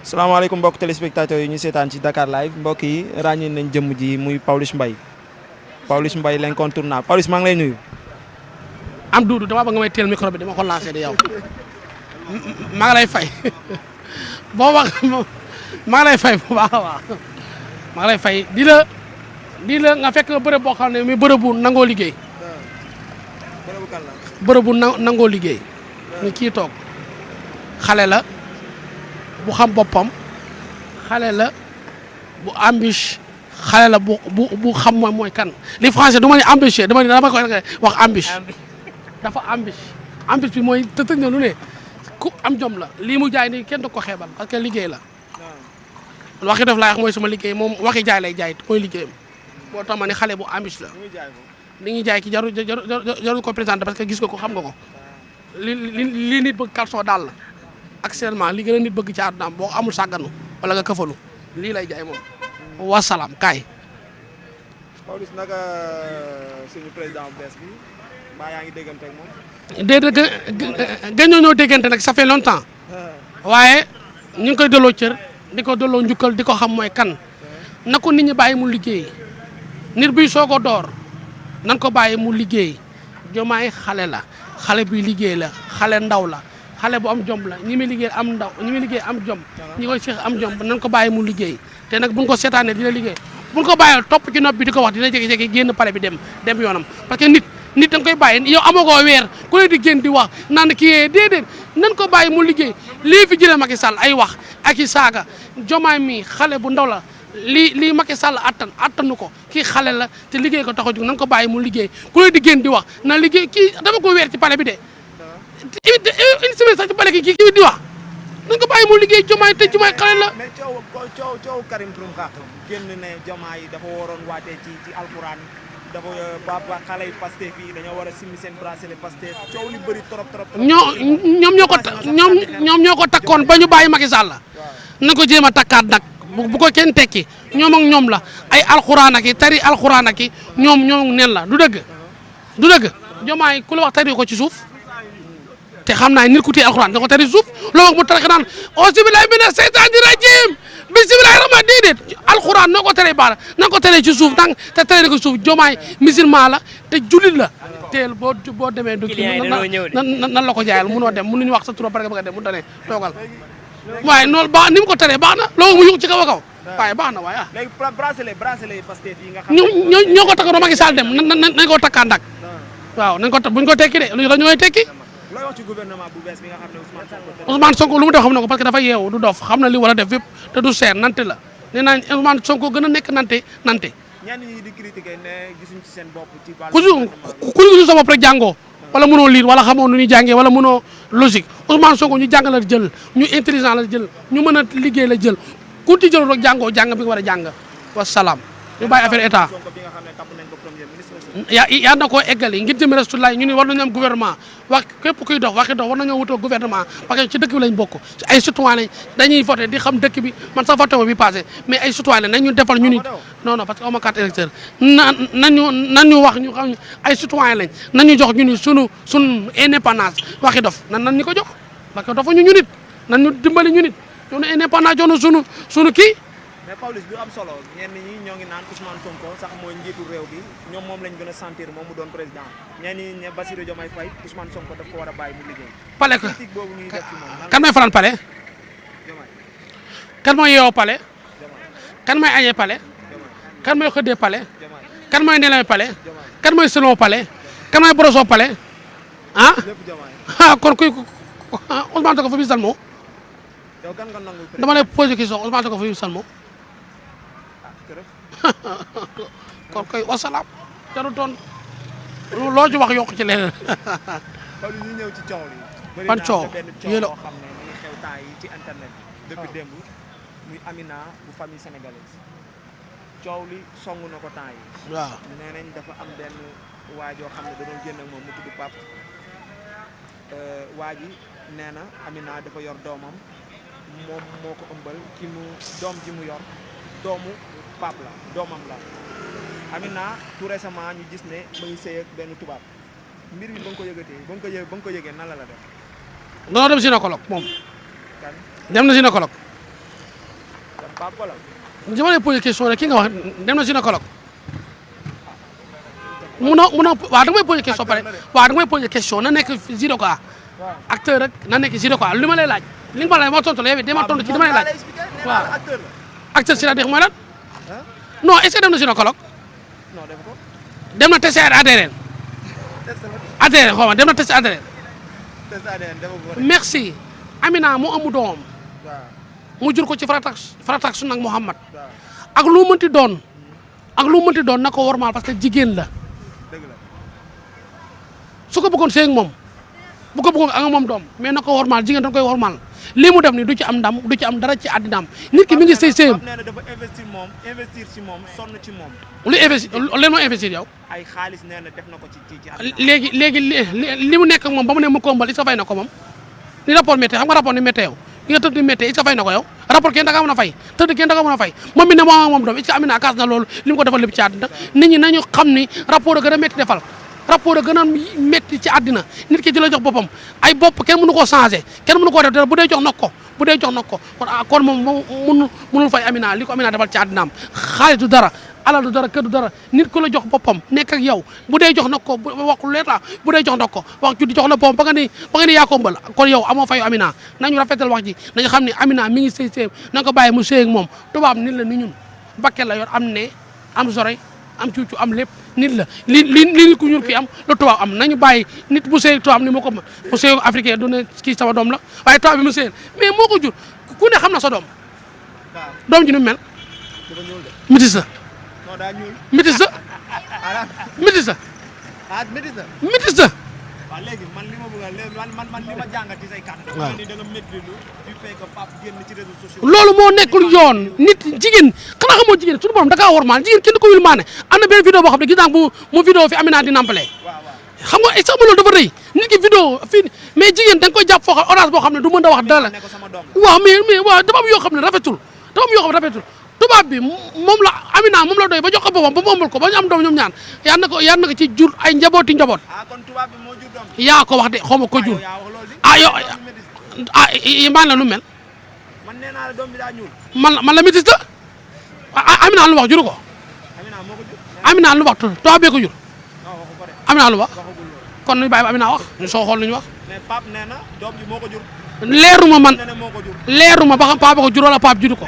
salaamaaleykum mbokk téléspectateurs yi ñu seetaan ci Dakar live mbokk yi ràññee nañ jëmm ji muy Pawlish Mbaye l'incontournable Pawlish maa ngi lay nuyu. am duudu dama bëgg nga may teel micro bi dama ko lancé di yow maa ngi lay fay boo wax maa ngi lay fay bu baax a baax maa ngi lay fay di la nga fekk bërëb boo xam ne muy bërëbu nangoo liggéey. bërëbu kan la. bërëbu nangoo liggéey. ñu kii toog xale la bu xam boppam xale la bu ambiche xale la bu xam mooy kan li français du ma ne ambitieux dama koy wax ambiche dafa ambiche bi mooy te tëj na lu ne ku am jom la lii mu jaay nii kenn du ko xeebal parce que liggéey la waxi def laa wax mooy sama liggéey moom waxi jaay lay jaay mooy liggéeyam boo tax ma ne xale bu ambiche la li ñuy jaay ki jarul ko présenté parce que gis nga ko xam nga ko li nit bëgg caleçon daal la actuellement li gën a nit bëgg ci àddunaam boo amul sàgganu wala nga këfalu lii lay jaay moom wasalaam kaay. Pawlish naka suñu président bu bees bi mbaa yaa ngi déggante ak moom. déedéet gën ñoo déggante nag ça fait longtemps waaye ñu ngi koy delloo cër di ko delloo njukkal di ko xam mooy kan na ko nit ñi bàyyi mu liggéey nit buy soog a door nan ko bàyyi mu liggéey Diomaye xale la xale buy liggéey la xale ndaw la. xale bu am jom la ñi muy liggéey am ndaw ñi muy liggéey am jom ñi koy seex am jom nan ko bàyyi mu liggéey te nag buñ ko seetaanee dina liggéey buñ ko bàyyi topp ci nopp bi di ko wax dina jékki-jékki génn pale bi dem yoonam parce que nit da nga koy bàyyi yow amoo koo weer ku ne di génn di wax naan kii déedéet nan ko bàyyi mu liggéey lii fi jëlee Macky Sall ay wax ak i saaga Diomaye mi xale bu ndaw la lii Macky Sall attanu ko kii xale la te liggéey ko tax a jóg nan ko bàyyi mu liggéey ku ne di génn di wax na liggéey kii dama ko weer ci pale bi de une semaine sax ci bale kii di wax nañ ko bàyyi mu liggéey Diomaye te Diomaye xale la. mais coow Karim Xrum Xax génn ne Diomaye dafa waroon waatee ci alxuraan dafa ba xale yi Pastef yi dañoo war a simmi seen bracelet Pastef coow li bëri trop. ñoom ñoo ko takkoon ba ñu bàyyi Macky Sall la. na ko jéem a takkaat nag bu ko kenn tekki ñoom ak ñoom la ay alxuraan ak i tari alxuraan ak i ñoom nen la du dëgg. du dëgg Diomaye ku la wax tari ko ci suuf. te xam naa nit ku téye alxuraan da ko tari suuf loolu mu tari naan auzu billaahi mina seytaani rajiim bismillaahi rahmaani déedéet alxuraan noo ko teree baax na ko teree ci suuf te teree ko suuf Diomaye musulman la te jullit la teel boo demee du nan la ko jaayal munoo dem mënuñu wax sa tur ba bëgg a dem mu tane toogal waaye noonu baax ni mu ko teree baax na loolu mu yëg ci kaw a kaw waaye baax na waaye léegi bracelet Pastef yi nga xam ñoo ko takkoon Macky Sall dem nañ ko takkaan nag waaw nañ ko buñ ko tekki de lu ñooy tekki looy wax ci gouvernement bu bees bi nga xam ne Ousmane Sonko lu mu def xam na ko parce que dafa yeewu du dof xam na li war a def yëpp te du seer nante la nee naa Ousmane Sonko gën a nekk nante ñenn ñi di critiquer ne gisuñ ci seen bopp ci ku gisul sa bopp rek jàngoo wala mënoo lire wala xamoo nu ñuy jàngee wala mënoo logique Ousmane Sonko ñu jàng la jël ñu intelligent la jël ñu mën a liggéey la jël ku ci jël rek jàngoo jàng bi nga war a jàng wasalaam ñu bàyyi affaire état yaa na koo eggali ngir jëmi Rasulullah ñu ni war nañu am gouvernement wax képp kuy dox waxi dox war nañoo wutoo gouvernement parce que ci dëkk bi lañ bokk ay citoyen lañ dañuy voté di xam dëkk bi man sax voté bi passé mais ay citoyen lañ nañu defal ñu ni non parce que aw ma carte électeur nañu wax ñu xam ay citoyen lañ nañu jox ñu ni sunu indépendance waxi dof nan ñu ko jox parce que dafa ñu nit nan ñu dimbali ñu nit sunu indépendance jox na sunu kii mais Pawlish bi am solo ñenn ñi ñoo ngi naan Ousmane Sonko sax mooy njiitu réew bi ñoom moom lañ gën a sentir moom mu doon président ñenn ñi ne Bassirou Diomaye Faye Ousmane Sonko daf ko war a bàyyi mu liggéey. pale ko critique boobu ñuy def ci moom. kan mooy faral pale. kan mooy yeewoo pale. kan mooy añee pale. kan mooy xëddee pale. kan mooy nelaw pale. kan mooy selon pale. kan mooy broso pale ah. kon kuy Ousmane Sonko fa bi salmo yow kan nga nangu dama lay posé question Ousmane Sonko fa bi salmo kon koy wasalaam jaru toon loo ci wax yokk ci leneen. kon ñu ñëw ci coow li. ban coow yéen a xam ne mi ngi xew temps yi ci internet bi. depuis démb muy Amina bu famille sénégalaise coow li song na ko temps yi. waaw nee nañ dafa am benn waa joo xam ne da doon génn ak moom mu tudd Pape waa ji nee na Amina dafa yor doomam moom moo ko ëmbal doom ji mu yor. doomu Pape la doomam la Amina tout récemment ñu gis ne ma ngi sëy ak benn tubaab mbir bi ba nga ko yëgatee ba nga ko yëgee nan la def. danoo dem gynécologue moom. kan dem na gynécologue dama lay posé question rek ki nga wax dem na gynécologue munoo waaw da nga may posé question pare waaw da nga may posé question na nekk gynécologue acteur rek na nekk gynécologue li ma lay laaj li nga ma laaj ma tontu la yow dama tontu ci dama lay laaj waaw acteur c'est-à-dire mooy lan non est-ce que dem na gynécologue dem na test ADN xaw ma dem na test ADN merci Amina mu amu doom mu jur ko ci farataak sunna ak Muhammad ak lu mënti doon na ko wormaal parce que jigéen la su ko bëggoon sëy ak moom bu ko bëggoon ak moom doom mais na ko wormaal jigéen dañ koy wormaal lii mu def ni du ci am ndam du ci am dara ci àddinaam nit ki mi ngi sëy sëyam nee na dafa investir ci moom sonn ci moom lu investir leen moo investir yow ay xaalis nee na def na ko ci léegi li mu nekk ak moom ba mu ne mu kombal est-ce que fay na ko moom ni rapport météo xam nga rapport ni météo li nga tëdd di météo est-ce que fay na ko yow rapport kenn da nga mën a fay tëdd kenn da nga mën a fay moom mi ne moom doom est-ce que Amina kaas na loolu li mu ko defal lépp ci àddina nit ñi nañu xam ni rapport a gën a métti defal rapport a gën a métti ci àddina nit ki di la jox boppam ay bopp kenn mënu koo changé kenn mënu koo def dara bu dee jox nag ko kon moom mënul fay Amina li ko Amina defal ci àddinaam xaalis du dara alal du dara kër du dara nit ku la jox boppam nekk ak yow bu dee jox nag ko wax lu leer la bu dee jox nag ko wax juddi jox la boppam ba nga ni yaa ko mbal kon yow amoo fayu Amina nañu rafetal wax ji nañu xam ne Amina mi ngi sëy sëy na nga ko bàyyi mu sëy ak moom tubaab nit la ni ñun bakkel la yor am ne am zorey am cuucu am lépp nit la li ku ñuul ki am lu tubaab am nañu bàyyi nit bu sëy tubaab ni moo ko mu sëy africain du ne kii sama doom la waaye tubaab bi mu sëy mais moo ko jur ku ne xam na sa doom ji nu mel métis la métis la métis la métis la waaw léegi man li ma bëgg man li ma jàngat ci say kàddu da nga métti lu du fekk Pape génn ci réseaux sociaux loolu moo nekkul yoon nit jigéen xanaa xamoo jigéen suñu borom da kaa wormaal jigéen kenn ko wil maane am na benn vidéo boo xam ne gis naa mu vidéo fi Amina di nampale xam nga sax ma loolu dafa rëy nit ki vidéo fii mais jigéen da nga koy jàpp foo xam orange boo xam ne du mën a wax dara waaw mais waaw dafa am yoo xam ne rafetul tubaab bi moom la Amina moom la doy ba jox ko boppam ba mu ëmbal ko ba ñu am doom ñoom ñaan yal na ko ci jur ay njaboot kon tubaab bi moo jur doom yaa ko wax de xaw ma ko jur yow maan la nu mel man nee naa la doom bi daa ñuul man la métis la Amina lu wax juru ko Amina lu wax tubaab bee ko jur Amina lu wax kon ñu bàyyi ba Amina wax ñu soo xool lu ñu wax mais Pape nee na doom bi moo ko jur leeruma man leeruma ba xam Pape ko jur wala Pape juru ko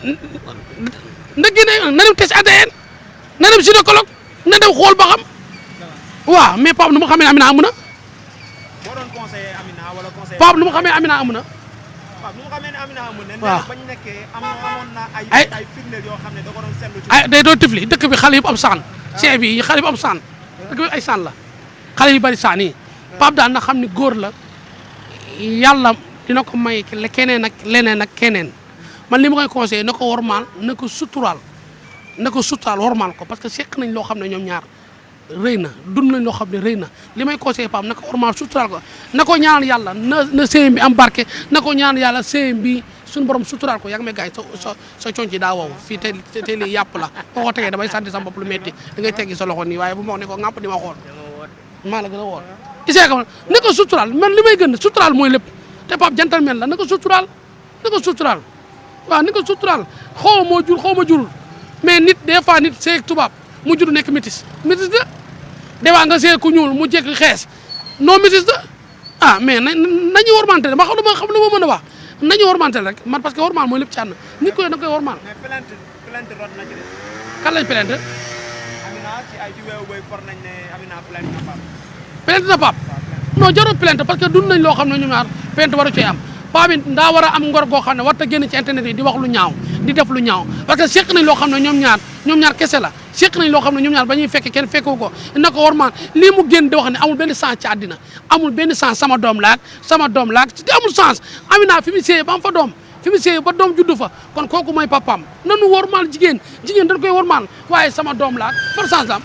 na génne na dem test ADN na dem gynécologue na dem xool ba xam waaw mais Pape nu mu xamee Amina amu na Pape nu mu xamee Amina amu na waaw ay firndeel yoo xam ne da ko doon seetlu ci ay day doon tifli dëkk bi xale yëpp am saan ceeb yi xale yëpp am saan dëkk bi ay saan la xale yu bari saan yi Pape daal na xam ni góor la yàlla dina ko may keneen ak leneen ak keneen man li ma koy conseillé na ko wormaal na ko suturaal wormaal ko parce que seq nañ loo xam ne ñoom ñaar rëy na dund nañ loo xam ne rëy na li may conseillé Pape na ko wormaal suturaal ko na ko ñaan yàlla na séyam bi am barke na ko ñaan yàlla séyam bi suñu borom suturaal ko yaa ngi may gars yi sa conc daa wow fii te lii yàpp la boo ko tegee damay santi sa bopp lu metti da ngay teggi sa loxo nii waaye bu ma wax ne ko ŋàmp di ma xool maa la gën a woon isee ka na ko suturaal man li may gën suturaal mooy lépp te Pape gentleman la na ko suturaal waaw ni ko suturaal xaw ma jurul mais nit des fois nit seeg tubaab mu jur nekk métis la des fois nga seeg ku ñuul mu jekk xees non métis la mais nañu wormante ma xam lu ma mën a wax nañu wormante rek man parce que wormaal mooy lépp ci ànd nit koy da koy wormaal. mais plainte rot na ci de. kan lañ plainte. Amina ci ay ci weewu bay for nañ ne Amina plainte na Pape. plainte na Pape non jarul plainte parce que dund nañ loo xam ne ñu ñaar plainte waru cee am. Pape bi daa war a am ngor goo xam ne war ta génn ci internet yi di wax lu ñaaw di def lu ñaaw parce que seq nañ loo xam ne ñoom ñaar kese la seq nañ loo xam ne ñoom ñaar ba ñuy fekk kenn fekku ko na ko war maan lii mu génn di wax ne amul benn sens ci àddina amul benn sens sama doom laak di amul sens Amina fi mu séyee ba am fa doom fi mu séyee ba doom juddu fa kon kooku mooy papaam nanu wormaal jigéen dañ koy wormaal waaye sama doom laak par sens la am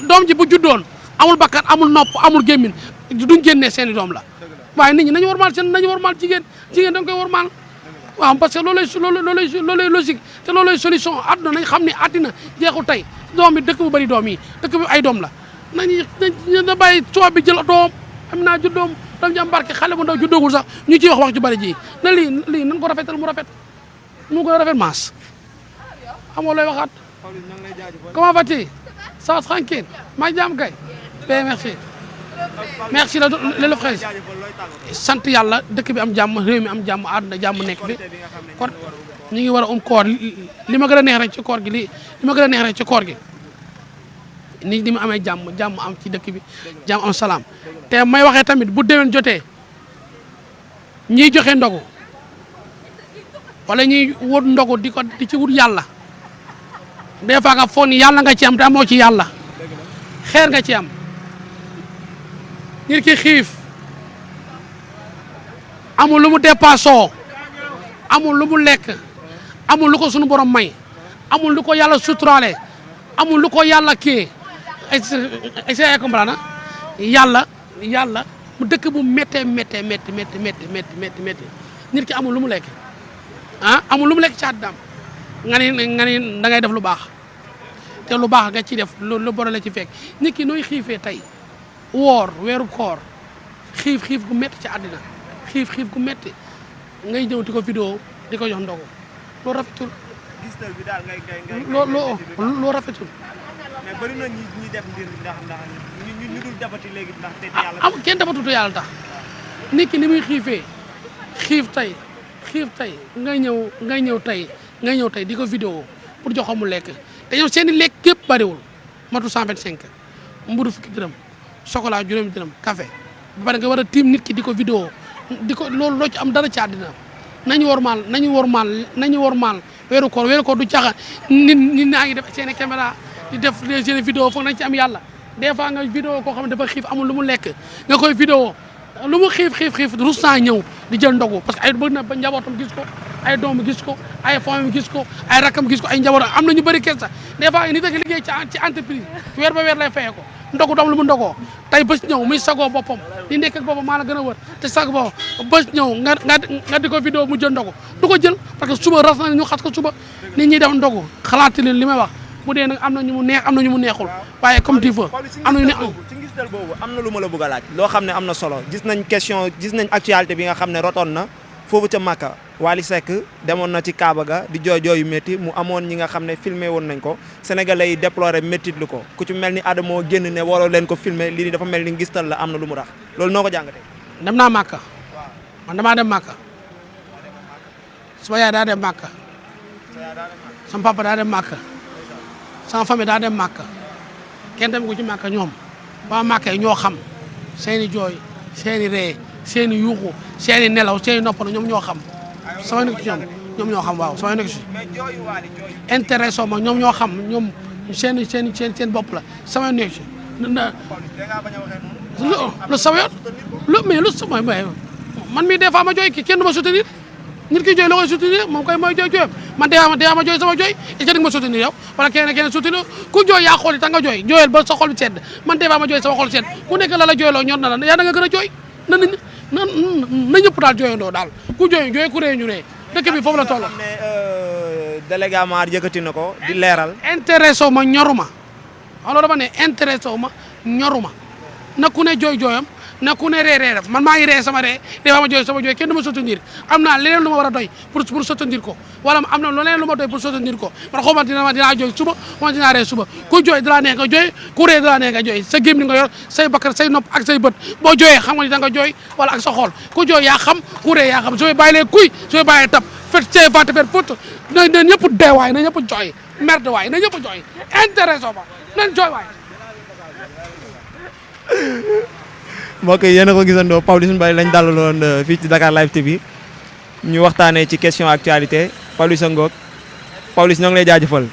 doom ji bu juddoon amul bakkan amul nopp amul gémmin duñ génnee seeni doom la waaye nit ñi nañu wormaal jigéen dañ koy wormaal waaw parce que loolay logique te loolay solution àdduna nañ xam ne àddina jeexul tey doom bi dëkk bu bëri doom yi dëkk bi ay doom la na bàyyi tubaab bi jël doom am naa ju doom doom ji am barke xale bu ndaw juddoogul sax ñu ciy wax ju bari ji na lii nan ko rafetal mu rafet mu gën a rafet maas amoo looy waxaat. comment vas-tu? Ça va tranquille maa ngi jàmm kay. bien merci le frère sant yàlla dëkk bi am jàmm réew mi am jàmm àdduna jàmm nekk fi kon ñu ngi war a koor li ma gën a neex rek ci koor gi li ma gën a neex rek ci koor gi ni mu amee jàmm am ci dëkk bi jàmm am salaam te may waxee tamit bu déwén jotee ñiy joxe ndogu wala ñuy wut ndogu di ci wut yàlla des fois nga foog ni yàlla nga ci am te amoo ci yàlla xeer nga ci am nit ki xiif amul lu mu dépassoo amul lu mu lekk amul lu ko sunu borom may amul lu ko yàlla suturaale amul lu ko yàlla kii ay comprendre yàlla mu dëkk bu méttee métti nit ki amul lu mu lekk amul lu mu lekk ci àddaam nga ni da ngay def lu baax te lu baax nga ci def lu bon la ci fekk nit ki nooy xiifee tey woor weeru koor xiif gu métti ci àddina xiif gu métti ngay ñëw di ko vidéo di ko jox ndogu loolu rafetul. gistal bi daal ngay loo rafetul. mais bari na ñi def mbir ndax ñu dul defati léegi ndax te yàlla. am kenn defatutu yàlla tax nit ki ni muy xiifee xiif tey ngay ñëw tey di ko vidéo pour jox ko mu lekk te ñoom seen i lekk yëpp bariwul matu 125 mburu fukki dërëm chocolat juróomi dërëm café ba pare nga war a tiim nit ki di ko vidéo loolu loo ci am dara ci àddina nañu wormaal weeru koor du caaxaan nit ñaa ngi def seen i caméra di def seen i vidéo foog nañ ci am yàlla des fois nga vidéo koo xam ne dafa xiif amul lu mu lekk nga koy vidéo lu mu xiif rus naa ñëw di jël ndogu parce que ay bëgg na ba njabootam gis ko ay doom gis ko ay famille gis ko ay rakam gis ko ay njabootam am na ñu bëri kees sax des fois nit ak liggéey ci entreprise weer ba weer lay fayee ko ndogu doom lu mu ndogoo tey bés ñëw muy sagoo boppam di nekk ak boppam maa la gën a wër te sag boppam bés ñëw nga di ko vidéo mu jël ndogu du ko jël parce que suba ras na ñu xas ko suba nit ñi def ndogu xalaati leen li may wax bu dee nag am na ñu mu neex am na ñu mu neexul waaye comme tu veux am na ñu ne ci ngistal boobu am na lu ma la bëgg a laaj loo xam ne am na solo gis nañ actualité bi nga xam ne rotoon na foofu ca Makka Wally Seck demoon na ci Kaaba ga di jooy yu métti mu amoon ñi nga xam ne filmé woon nañ ko sénégalais yi déploré métti lu ko ku ci mel ni Adamo génn ne waroo leen ko filmé lii dafa mel ni ngistal la am na lu mu rax loolu noo ko jàngatee. dem naa Makka man damaa dem Makka sama yaay daa dem Makka sama papa daa dem Makka sama famille daa dem Makka kenn dem ko ci Makka ñoom waa Makka yi ñoo xam seeni jooy seeni ree seeni yuuxu seeni nelaw seeni noppal ñoom ñoo xam sama nekk ci ñoom ñoo xam waaw sama nekk ci intéressant ma ñoom ñoo xam ñoom seen bopp la sama nekk ci lu sama yoon lu sama man mii des fois ma jooy ki kenn du ma soutenir nit ki jooy la koy soutenir moom koy mooy jooyam man des fois ma jooy sama jooy et que ma soutenir yow wala keneen soutenir ku jooy yaa xool ta nga jooy jooyal ba sa xol bi sedd man des fois ma jooy sama xol sedd ku nekk la jooyloo ñor na la yaa da nga gën a jooy na ñëpp daal jooyandoo daal ku jooy ku ree ñu ree dëkk bi foofu la toll. xam ne délégué Mar yëkkati na ko di leeral. intéressé ma ñoruma alors dama ne intéressé ma ñoruma na ku ne jooyam na ku ne ree man maa ngi ree sama ree des fois ma jooy sama jooy kenn du ma soutenir am naa leneen lu ma war a doy pour soutenir ko wala am na leneen lu ma doy pour soutenir ko man xaw ma dinaa jooy suba ma dinaa ree suba ku jooy dalaa neex nga jooy ku ree dalaa neex nga jooy sa gémmiñ nga yor say bakkar say nopp ak say bët boo jooyee xam nga ni da nga jooy wala ak sa xol ku jooy yaa xam ku ree yaa xam sooy bàyyi lee kuy sooy bàyyi tab fet see vente fet foot na ñëpp dee waay na ñëpp jooy merde waay na ñëpp jooy intéressé ma nañ jooy waay mbokk yi yéen a ko gisandoo Pawlish Mbaye lañ dalaloon fii ci Dakar Live TV ñu waxtaanee ci question actualité Pawlish ngoog Pawlish ñoo ngi lay jaajëfal